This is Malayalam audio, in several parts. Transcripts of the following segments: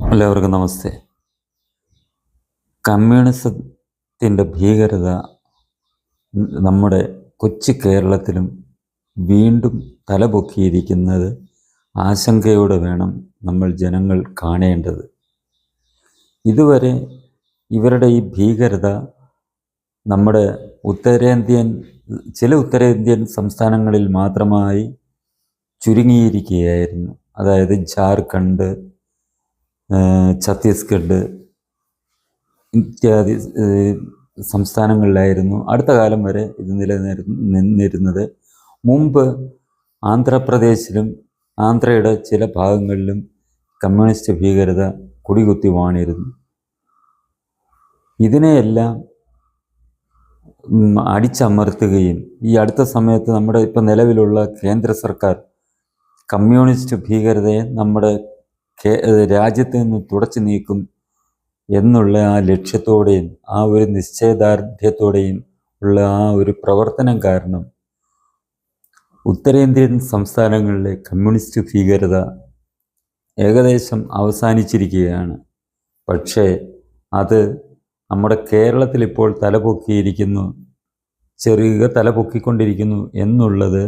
എല്ലാവർക്കും നമസ്തേ. കമ്മ്യൂണിസത്തിൻ്റെ ഭീകരത നമ്മുടെ കൊച്ചു കേരളത്തിലും വീണ്ടും തലപൊക്കിയിരിക്കുന്നത് ആശങ്കയോടെ വേണം നമ്മൾ ജനങ്ങൾ കാണേണ്ടത്. ഇതുവരെ ഇവരുടെ ഈ ഭീകരത നമ്മുടെ ചില ഉത്തരേന്ത്യൻ സംസ്ഥാനങ്ങളിൽ മാത്രമായി ചുരുങ്ങിയിരിക്കുകയായിരുന്നു. അതായത് ജാർഖണ്ഡ്, ഛത്തീസ്ഗഡ് ഇത്യാദി സംസ്ഥാനങ്ങളിലായിരുന്നു അടുത്ത കാലം വരെ ഇത് നിലനിന്നിരുന്നത്. മുമ്പ് ആന്ധ്രാപ്രദേശിലും ആന്ധ്രയുടെ ചില ഭാഗങ്ങളിലും കമ്മ്യൂണിസ്റ്റ് ഭീകരത കുടികുത്തി വാണിരുന്നു. ഇതിനെയെല്ലാം അടിച്ചമർത്തുകയും ഈ അടുത്ത സമയത്ത് നമ്മുടെ ഇപ്പം നിലവിലുള്ള കേന്ദ്ര സർക്കാർ കമ്മ്യൂണിസ്റ്റ് ഭീകരതയെ നമ്മുടെ രാജ്യത്ത് നിന്ന് തുടച്ചു നീക്കും എന്നുള്ള ആ ലക്ഷ്യത്തോടെയും ആ ഒരു നിശ്ചയദാർഢ്യത്തോടെയും ഉള്ള ആ ഒരു പ്രവർത്തനം കാരണം ഉത്തരേന്ത്യൻ സംസ്ഥാനങ്ങളിലെ കമ്മ്യൂണിസ്റ്റ് ഭീകരത ഏകദേശം അവസാനിച്ചിരിക്കുകയാണ്. പക്ഷേ അത് നമ്മുടെ കേരളത്തിൽ ഇപ്പോൾ തലപൊക്കിക്കൊണ്ടിരിക്കുന്നു എന്നുള്ളത്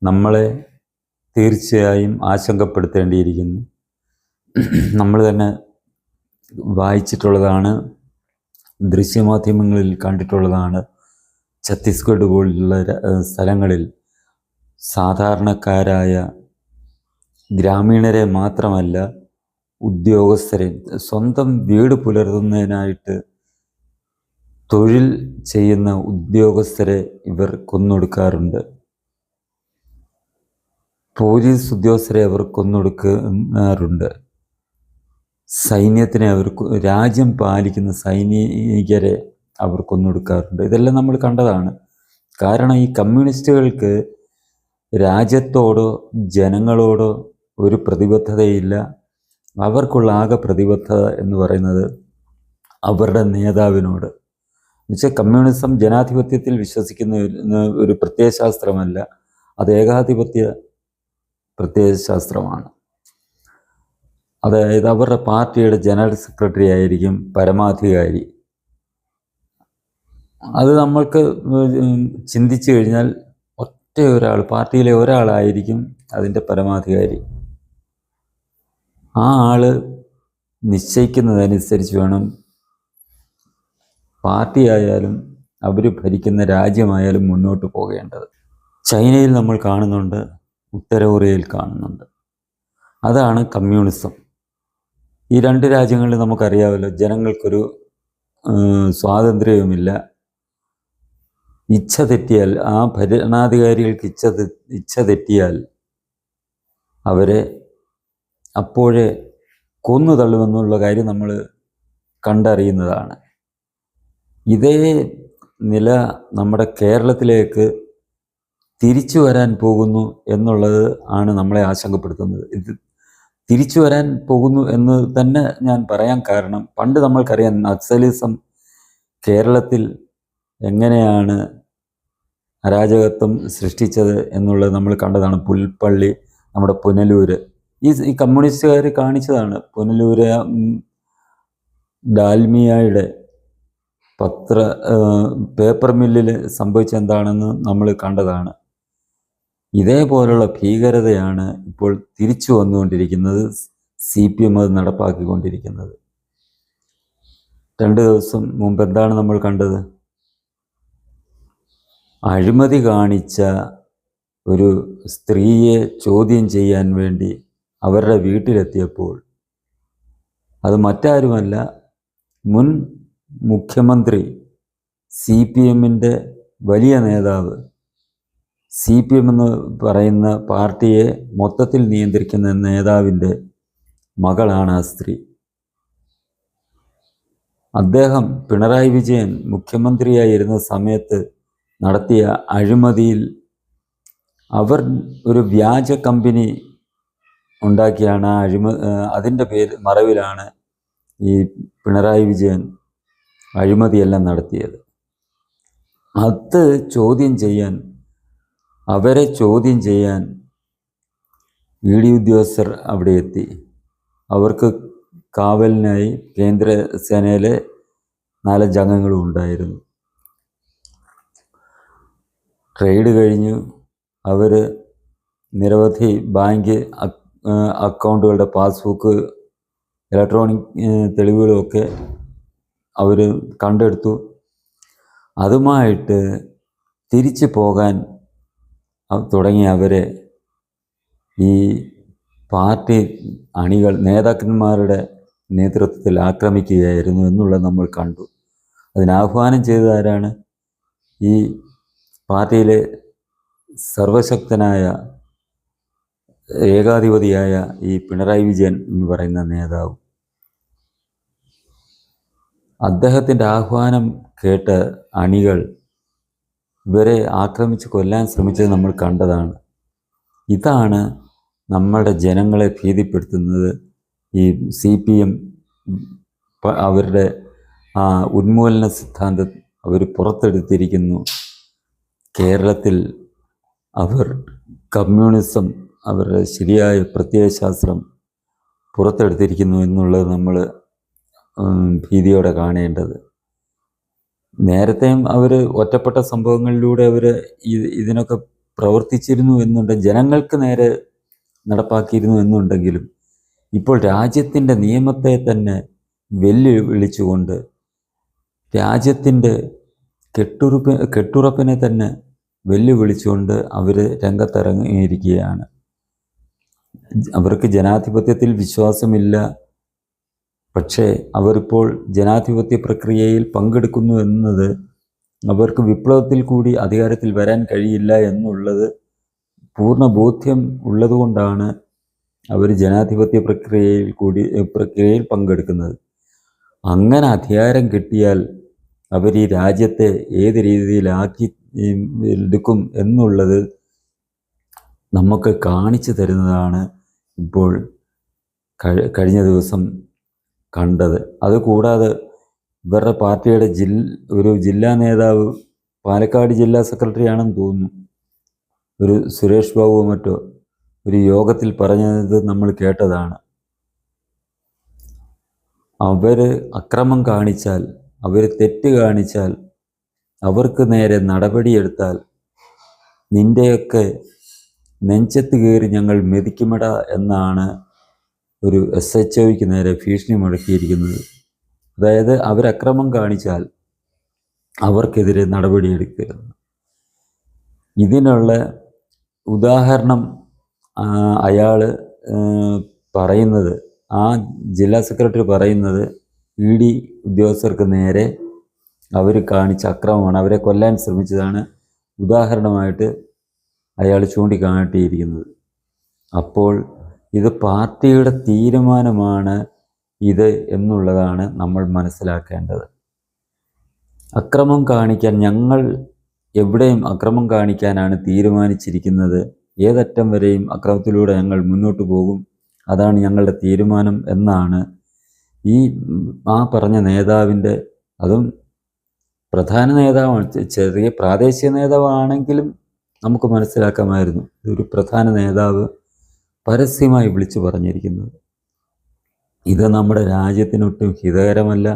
നമ്മളെ തീർച്ചയായും ആശങ്കപ്പെടുത്തേണ്ടിയിരിക്കുന്നു. നമ്മൾ തന്നെ വായിച്ചിട്ടുള്ളതാണ്, ദൃശ്യമാധ്യമങ്ങളിൽ കണ്ടിട്ടുള്ളതാണ്. ഛത്തീസ്ഗഡ് പോലുള്ള സ്ഥലങ്ങളിൽ സാധാരണക്കാരായ ഗ്രാമീണരെ മാത്രമല്ല, ഉദ്യോഗസ്ഥരെ, സ്വന്തം വീട് പുലർത്തുന്നതിനായിട്ട് തൊഴിൽ ചെയ്യുന്ന ഉദ്യോഗസ്ഥരെ ഇവർ കൊന്നൊടുക്കാറുണ്ട്. പോലീസ് ഉദ്യോഗസ്ഥരെ അവർ കൊന്നൊടുക്കാറുണ്ട്. സൈന്യത്തിനെ രാജ്യം പാലിക്കുന്ന സൈനികരെ അവർ കൊന്നൊടുക്കാറുണ്ട്. ഇതെല്ലാം നമ്മൾ കണ്ടതാണ്. കാരണം ഈ കമ്മ്യൂണിസ്റ്റുകൾക്ക് രാജ്യത്തോടോ ജനങ്ങളോടോ ഒരു പ്രതിബദ്ധതയില്ല. അവർക്കുള്ള ആകെ പ്രതിബദ്ധത എന്ന് പറയുന്നത് അവരുടെ നേതാവിനോട്. എന്നുവെച്ചാൽ കമ്മ്യൂണിസം ജനാധിപത്യത്തിൽ വിശ്വസിക്കുന്ന ഒരു പ്രത്യയശാസ്ത്രമല്ല, അത് ഏകാധിപത്യ പ്രത്യയശാസ്ത്രമാണ്. അതായത് അവരുടെ പാർട്ടിയുടെ ജനറൽ സെക്രട്ടറി ആയിരിക്കും പരമാധികാരി. അത് നമ്മൾക്ക് ചിന്തിച്ചു കഴിഞ്ഞാൽ പാർട്ടിയിലെ ഒരാളായിരിക്കും അതിൻ്റെ പരമാധികാരി. ആ ആള് നിശ്ചയിക്കുന്നതനുസരിച്ച് വേണം പാർട്ടിയായാലും അവർ ഭരിക്കുന്ന രാജ്യമായാലും മുന്നോട്ട് പോകേണ്ടത്. ചൈനയിൽ നമ്മൾ കാണുന്നുണ്ട്, ഉത്തര കൊറിയയിൽ കാണുന്നുണ്ട്. അതാണ് കമ്മ്യൂണിസം. ഈ രണ്ട് രാജ്യങ്ങളിൽ നമുക്കറിയാമല്ലോ, ജനങ്ങൾക്കൊരു സ്വാതന്ത്ര്യവുമില്ല. ഇച്ഛ തെറ്റിയാൽ, ആ ഭരണാധികാരികൾക്ക് ഇച്ഛ തെറ്റിയാൽ അവരെ അപ്പോഴേ കൊന്നു തള്ളുമെന്നുള്ള കാര്യം നമ്മൾ കണ്ടറിയുന്നതാണ്. ഇതേ നില നമ്മുടെ കേരളത്തിലേക്ക് തിരിച്ചു വരാൻ പോകുന്നു എന്നുള്ളത് ആണ് നമ്മളെ ആശങ്കപ്പെടുത്തുന്നത്. ഇത് തിരിച്ചു വരാൻ പോകുന്നു എന്ന് തന്നെ ഞാൻ പറയാൻ കാരണം, പണ്ട് നമ്മൾക്കറിയാം നക്സലിസം കേരളത്തിൽ എങ്ങനെയാണ് അരാജകത്വം സൃഷ്ടിച്ചത് എന്നുള്ളത് നമ്മൾ കണ്ടതാണ്. പുൽപ്പള്ളി, നമ്മുടെ പുനലൂര്, ഈ കമ്മ്യൂണിസ്റ്റുകാർ കാണിച്ചതാണ്. പുനലൂര് ഡാൽമിയയുടെ പേപ്പർ മില്ലിൽ സംഭവിച്ചെന്താണെന്ന് നമ്മൾ കണ്ടതാണ്. ഇതേപോലുള്ള ഭീകരതയാണ് ഇപ്പോൾ തിരിച്ചു വന്നുകൊണ്ടിരിക്കുന്നത്. CPM അത് നടപ്പാക്കിക്കൊണ്ടിരിക്കുന്നത്. 2 ദിവസം മുമ്പ് എന്താണ് നമ്മൾ കണ്ടത്? അഴിമതി കാണിച്ച ഒരു സ്ത്രീയെ ചോദ്യം ചെയ്യാൻ വേണ്ടി അവരുടെ വീട്ടിലെത്തിയപ്പോൾ അത് മറ്റാരുമല്ല, മുൻ മുഖ്യമന്ത്രി, CPMൻ്റെ വലിയ നേതാവ്, CPM എന്ന് പറയുന്ന പാർട്ടിയെ മൊത്തത്തിൽ നിയന്ത്രിക്കുന്ന നേതാവിൻ്റെ മകളാണ് ആ സ്ത്രീ. അദ്ദേഹം, പിണറായി വിജയൻ മുഖ്യമന്ത്രിയായിരുന്ന സമയത്ത് നടത്തിയ അഴിമതിയിൽ അവർ ഒരു വ്യാജ കമ്പനി ഉണ്ടാക്കിയാണ് അതിൻ്റെ മറവിലാണ് ഈ പിണറായി വിജയൻ അഴിമതിയെല്ലാം നടത്തിയത്. അത് അവരെ ചോദ്യം ചെയ്യാൻ ED ഉദ്യോഗസ്ഥർ അവിടെ എത്തി. അവർക്ക് കാവലിനായി കേന്ദ്ര സേനയിലെ 4-5 അംഗങ്ങളും ഉണ്ടായിരുന്നു. റെയ്ഡ് കഴിഞ്ഞു അവർ നിരവധി ബാങ്ക് അക്കൗണ്ടുകളുടെ പാസ്ബുക്ക്, ഇലക്ട്രോണിക് തെളിവുകളുമൊക്കെ അവർ കണ്ടെടുത്തു. അതുമായിട്ട് തിരിച്ചു പോകാൻ തുടങ്ങിയ അവരെ ഈ പാർട്ടി അണികൾ നേതാക്കന്മാരുടെ നേതൃത്വത്തിൽ ആക്രമിക്കുകയായിരുന്നു എന്നുള്ളത് നമ്മൾ കണ്ടു. അതിനാഹ്വാനം ചെയ്തതാരാണ്? ഈ പാർട്ടിയിലെ സർവശക്തനായ ഏകാധിപതിയായ ഈ പിണറായി വിജയൻ എന്ന് പറയുന്ന നേതാവ്. അദ്ദേഹത്തിൻ്റെ ആഹ്വാനം കേട്ട് അണികൾ ഇവരെ ആക്രമിച്ച് കൊല്ലാൻ ശ്രമിച്ചത് നമ്മൾ കണ്ടതാണ്. ഇതാണ് നമ്മുടെ ജനങ്ങളെ ഭീതിപ്പെടുത്തുന്നത്. ഈ CPM അവരുടെ ഉന്മൂലന സിദ്ധാന്തം അവർ പുറത്തെടുത്തിരിക്കുന്നു. കേരളത്തിൽ അവർ കമ്മ്യൂണിസം, അവരുടെ ശരിയായ പ്രത്യയശാസ്ത്രം പുറത്തെടുത്തിരിക്കുന്നു എന്നുള്ളത് നമ്മൾ ഭീതിയോടെ കാണേണ്ടത്. നേരത്തെയും അവർ ഒറ്റപ്പെട്ട സംഭവങ്ങളിലൂടെ അവർ ഇതിനൊക്കെ പ്രവർത്തിച്ചിരുന്നു എന്നുണ്ട്, ജനങ്ങൾക്ക് നേരെ നടപ്പാക്കിയിരുന്നു എന്നുണ്ടെങ്കിലും ഇപ്പോൾ രാജ്യത്തിൻ്റെ നിയമത്തെ തന്നെ വെല്ലുവിളിച്ചുകൊണ്ട് രാജ്യത്തിൻ്റെ കെട്ടുറപ്പിനെ തന്നെ വെല്ലുവിളിച്ചുകൊണ്ട് അവർ രംഗത്തിറങ്ങിയിരിക്കുകയാണ്. അവർക്ക് ജനാധിപത്യത്തിൽ വിശ്വാസമില്ല, പക്ഷേ അവരിപ്പോൾ ജനാധിപത്യ പ്രക്രിയയിൽ പങ്കെടുക്കുന്നു എന്നത് അവർക്ക് വിപ്ലവത്തിൽ കൂടി അധികാരത്തിൽ വരാൻ കഴിയില്ല എന്നുള്ളത് പൂർണ്ണ ബോധ്യം ഉള്ളതുകൊണ്ടാണ് അവർ ജനാധിപത്യ പ്രക്രിയയിൽ പങ്കെടുക്കുന്നത്. അങ്ങനെ അധികാരം കിട്ടിയാൽ അവർ ഈ രാജ്യത്തെ ഏത് രീതിയിലാക്കി എടുക്കും എന്നുള്ളത് നമുക്ക് കാണിച്ചു തരുന്നതാണ് ഇപ്പോൾ കഴിഞ്ഞ ദിവസം കണ്ടത്. അതുകൂടാതെ ഇവരുടെ പാർട്ടിയുടെ ഒരു ജില്ലാ നേതാവ്, പാലക്കാട് ജില്ലാ സെക്രട്ടറി ആണെന്ന് തോന്നുന്നു, ഒരു സുരേഷ് ബാബുവോ മറ്റോ ഒരു യോഗത്തിൽ പറഞ്ഞത് നമ്മൾ കേട്ടതാണ്. അവർ അക്രമം കാണിച്ചാൽ, അവർ തെറ്റ് കാണിച്ചാൽ, അവർക്ക് നേരെ നടപടിയെടുത്താൽ നിൻ്റെയൊക്കെ നെഞ്ചത്ത് കയറി ഞങ്ങൾ മെതിക്കുമെട എന്നാണ് ഒരു SHOയ്ക്ക് നേരെ ഭീഷണി മുഴക്കിയിരിക്കുന്നത്. അതായത് അവരക്രമം കാണിച്ചാൽ അവർക്കെതിരെ നടപടിയെടുക്കുക. ഇതിനുള്ള ഉദാഹരണം അയാൾ പറയുന്നത്, ആ ജില്ലാ സെക്രട്ടറി പറയുന്നത് ED ഉദ്യോഗസ്ഥർക്ക് നേരെ അവർ കാണിച്ച അക്രമമാണ്, അവരെ കൊല്ലാൻ ശ്രമിച്ചതാണ് ഉദാഹരണമായിട്ട് അയാൾ ചൂണ്ടിക്കാട്ടിയിരിക്കുന്നത്. അപ്പോൾ ഇത് പാർട്ടിയുടെ തീരുമാനമാണ് ഇത് എന്നുള്ളതാണ് നമ്മൾ മനസ്സിലാക്കേണ്ടത്. അക്രമം കാണിക്കാൻ, ഞങ്ങൾ എവിടെയും അക്രമം കാണിക്കാനാണ് തീരുമാനിച്ചിരിക്കുന്നത്, ഏതറ്റം വരെയും അക്രമത്തിലൂടെ ഞങ്ങൾ മുന്നോട്ട് പോകും, അതാണ് ഞങ്ങളുടെ തീരുമാനം എന്നാണ് ആ പറഞ്ഞ നേതാവിൻ്റെ, അതും പ്രധാന നേതാവാണ്, ചെറിയ പ്രാദേശിക നേതാവാണെങ്കിലും നമുക്ക് മനസ്സിലാക്കാമായിരുന്നു ഇതൊരു പ്രധാന നേതാവ് പരസ്യമായി വിളിച്ചു പറഞ്ഞിരിക്കുന്നത്. ഇത് നമ്മുടെ രാജ്യത്തിനൊട്ടും ഹിതകരമല്ല,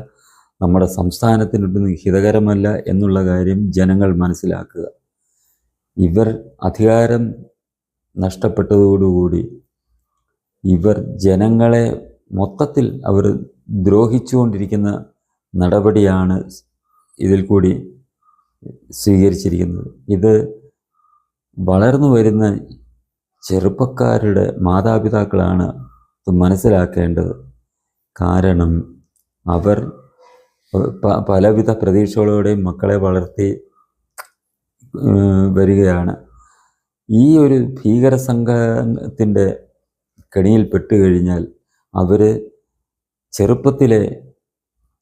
നമ്മുടെ സംസ്ഥാനത്തിനൊട്ടും ഹിതകരമല്ല എന്നുള്ള കാര്യം ജനങ്ങൾ മനസ്സിലാക്കുക. ഇവർ അധികാരം നഷ്ടപ്പെട്ടതോടുകൂടി ഇവർ ജനങ്ങളെ മൊത്തത്തിൽ അവർ ദ്രോഹിച്ചുകൊണ്ടിരിക്കുന്ന നടപടിയാണ് ഇതിൽ കൂടി സ്വീകരിച്ചിരിക്കുന്നത്. ഇത് വളർന്നു വരുന്ന ചെറുപ്പക്കാരുടെ മാതാപിതാക്കളാണ് ഇത് മനസ്സിലാക്കേണ്ടത്. കാരണം അവർ പലവിധ പ്രതീക്ഷകളോടെയും മക്കളെ വളർത്തി വരികയാണ്. ഈ ഒരു ഭീകര സംഘത്തിൻ്റെ കെണിയിൽ പെട്ടുകഴിഞ്ഞാൽ അവർ ചെറുപ്പത്തിലെ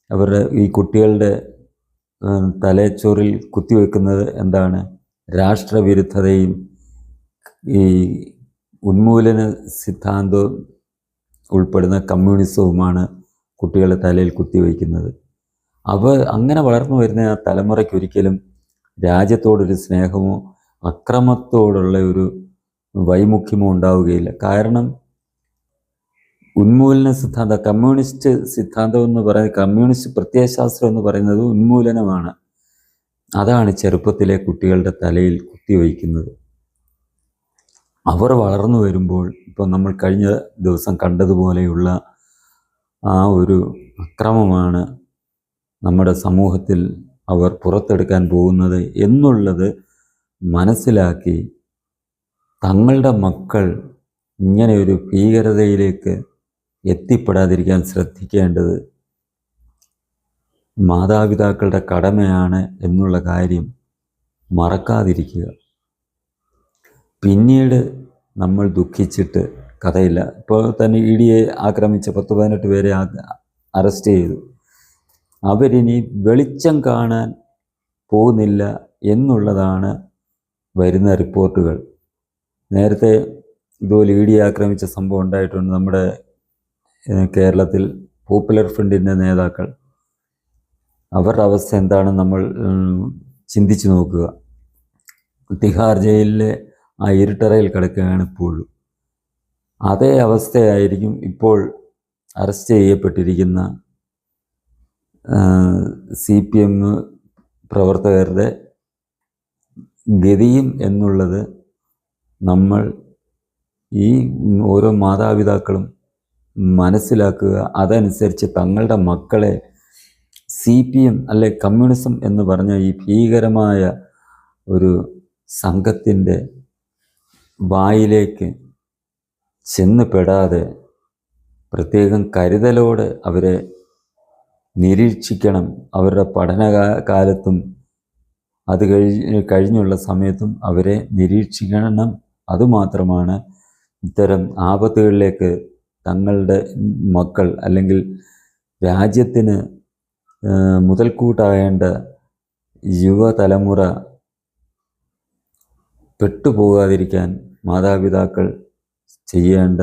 അവരുടെ ഈ കുട്ടികളുടെ തലച്ചോറിൽ കുത്തിവെക്കുന്നത് എന്താണ്? രാഷ്ട്രവിരുദ്ധതയും ഈ ഉന്മൂലന സിദ്ധാന്തവും ഉൾപ്പെടുന്ന കമ്മ്യൂണിസവുമാണ് കുട്ടികളുടെ തലയിൽ കുത്തിവയ്ക്കുന്നത്. അങ്ങനെ വളർന്നു വരുന്ന ആ തലമുറയ്ക്ക് ഒരിക്കലും രാജ്യത്തോടൊരു സ്നേഹമോ അക്രമത്തോടുള്ള ഒരു വൈമുഖ്യമോ ഉണ്ടാവുകയില്ല. കാരണം ഉന്മൂലന സിദ്ധാന്തം, കമ്മ്യൂണിസ്റ്റ് സിദ്ധാന്തം എന്ന് പറയുന്നത്, കമ്മ്യൂണിസ്റ്റ് പ്രത്യയശാസ്ത്രം എന്ന് പറയുന്നത് ഉന്മൂലനമാണ്. അതാണ് ചെറുപ്പത്തിലെ കുട്ടികളുടെ തലയിൽ കുത്തിവയ്ക്കുന്നത്. അവർ വളർന്നു വരുമ്പോൾ ഇപ്പോൾ നമ്മൾ കഴിഞ്ഞ ദിവസം കണ്ടതുപോലെയുള്ള ആ ഒരു അക്രമമാണ് നമ്മുടെ സമൂഹത്തിൽ അവർ പുറത്തെടുക്കാൻ പോകുന്നത് എന്നുള്ളത് മനസ്സിലാക്കി തങ്ങളുടെ മക്കൾ ഇങ്ങനെ ഒരു ഭീകരതയിലേക്ക് എത്തിപ്പെടാതിരിക്കാൻ ശ്രദ്ധിക്കേണ്ടത് മാതാപിതാക്കളുടെ കടമയാണ് എന്നുള്ള കാര്യം മറക്കാതിരിക്കുക. പിന്നീട് നമ്മൾ ദുഃഖിച്ചിട്ട് കഥയില്ല. ഇപ്പോൾ തന്നെ EDയെ ആക്രമിച്ച 10-18 പേരെ അറസ്റ്റ് ചെയ്തു. അവരിനി വെളിച്ചം കാണാൻ പോകുന്നില്ല എന്നുള്ളതാണ് വരുന്ന റിപ്പോർട്ടുകൾ. നേരത്തെ ഇതുപോലെ EDയെ ആക്രമിച്ച സംഭവം ഉണ്ടായിട്ടുണ്ട്. നമ്മുടെ കേരളത്തിൽ പോപ്പുലർ ഫ്രണ്ടിൻ്റെ നേതാക്കൾ, അവരുടെ അവസ്ഥ എന്താണെന്ന് നമ്മൾ ചിന്തിച്ചു നോക്കുക. തിഹാർ ജയിലിലെ ആ ഇരുട്ടറയിൽ കിടക്കുകയാണ് ഇപ്പോഴും. അതേ അവസ്ഥയായിരിക്കും ഇപ്പോൾ അറസ്റ്റ് ചെയ്യപ്പെട്ടിരിക്കുന്ന CPM പ്രവർത്തകരുടെ ഗതിയും എന്നുള്ളത് നമ്മൾ ഈ ഓരോ മാതാപിതാക്കളും മനസ്സിലാക്കുക. അതനുസരിച്ച് തങ്ങളുടെ മക്കളെ CPM അല്ലെ കമ്മ്യൂണിസം എന്ന് പറഞ്ഞ ഈ ഭീകരമായ ഒരു സംഘത്തിൻ്റെ വായിലേക്ക് ചെന്ന് പെടാതെ പ്രത്യേകം കരുതലോടെ അവരെ നിരീക്ഷിക്കണം. അവരുടെ പഠനകാലത്തും അത് കഴിഞ്ഞുള്ള സമയത്തും അവരെ നിരീക്ഷിക്കണം. അതുമാത്രമാണ് ഇത്തരം ആപത്തുകളിലേക്ക് തങ്ങളുടെ മക്കൾ അല്ലെങ്കിൽ രാജ്യത്തിന് മുതൽക്കൂട്ടാകേണ്ട യുവതലമുറ പെട്ടുപോകാതിരിക്കാൻ മാതാപിതാക്കൾ ചെയ്യേണ്ട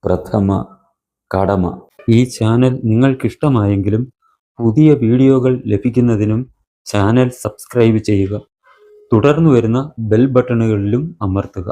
പ്രഥമ കടമ. ഈ ചാനൽ നിങ്ങൾക്കിഷ്ടമായെങ്കിലും പുതിയ വീഡിയോകൾ ലഭിക്കുന്നതിനും ചാനൽ സബ്സ്ക്രൈബ് ചെയ്യുക. തുടർന്നു വരുന്ന ബെൽ ബട്ടണുകളിലും അമർത്തുക.